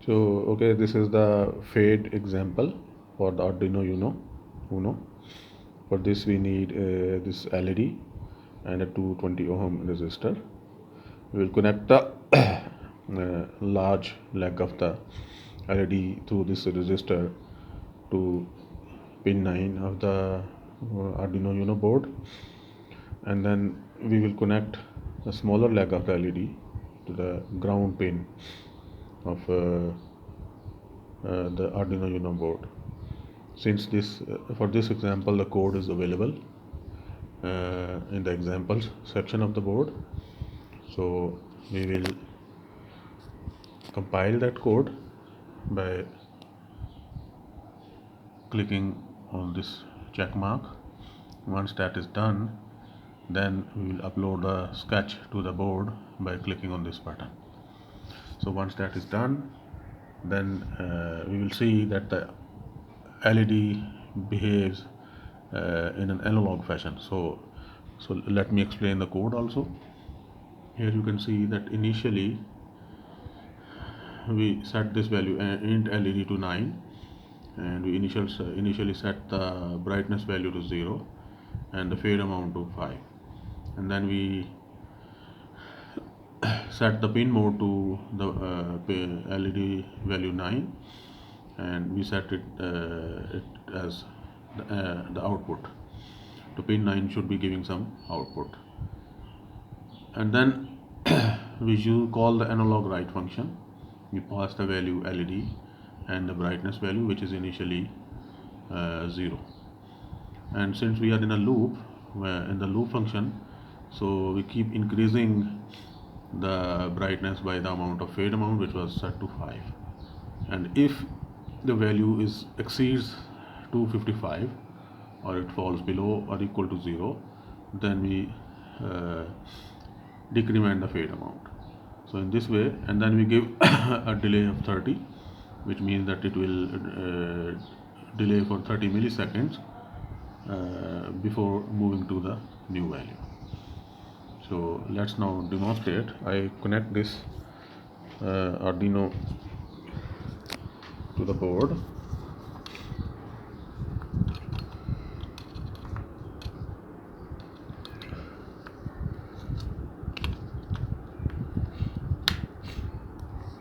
So okay, this is the fade example for the Arduino Uno. For this we need this LED and a 220 ohm resistor. We will connect the large leg of the LED through this resistor to pin 9 of the Arduino Uno board, and then we will connect the smaller leg of the LED to the ground pin of the Arduino Uno board. Since this for this example the code is available in the examples section of the board, so we will compile that code by clicking on this check mark. Once that is done, then we will upload the sketch to the board by clicking on this button. So once that is done, then we will see that the LED behaves in an analog fashion. So let me explain the code also. Here you can see that initially we set this value int LED to 9, and we initially set the brightness value to 0 and the fade amount to 5, and then we set the pin mode to the LED value 9, and we set it as the output. To pin 9 should be giving some output, and then we call the analog write function. We pass the value LED and the brightness value, which is initially 0, and since we are in a loop, in the loop function, so we keep increasing the brightness by the amount of fade amount, which was set to 5, and if the value exceeds 255 or it falls below or equal to 0, then we decrement the fade amount. So in this way, and then we give a delay of 30, which means that it will delay for 30 milliseconds before moving to the new value. So let's now demonstrate. I connect this Arduino to the board.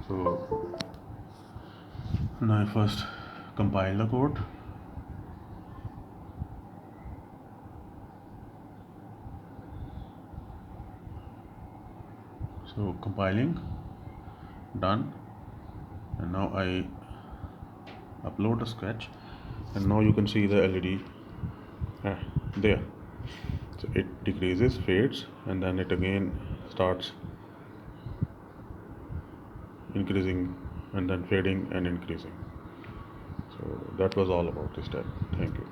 So now I first compile the code. So compiling done, and now I upload the sketch, and now you can see the LED there. So it decreases, fades, and then it again starts increasing and then fading and increasing. So that was all about this step. Thank you.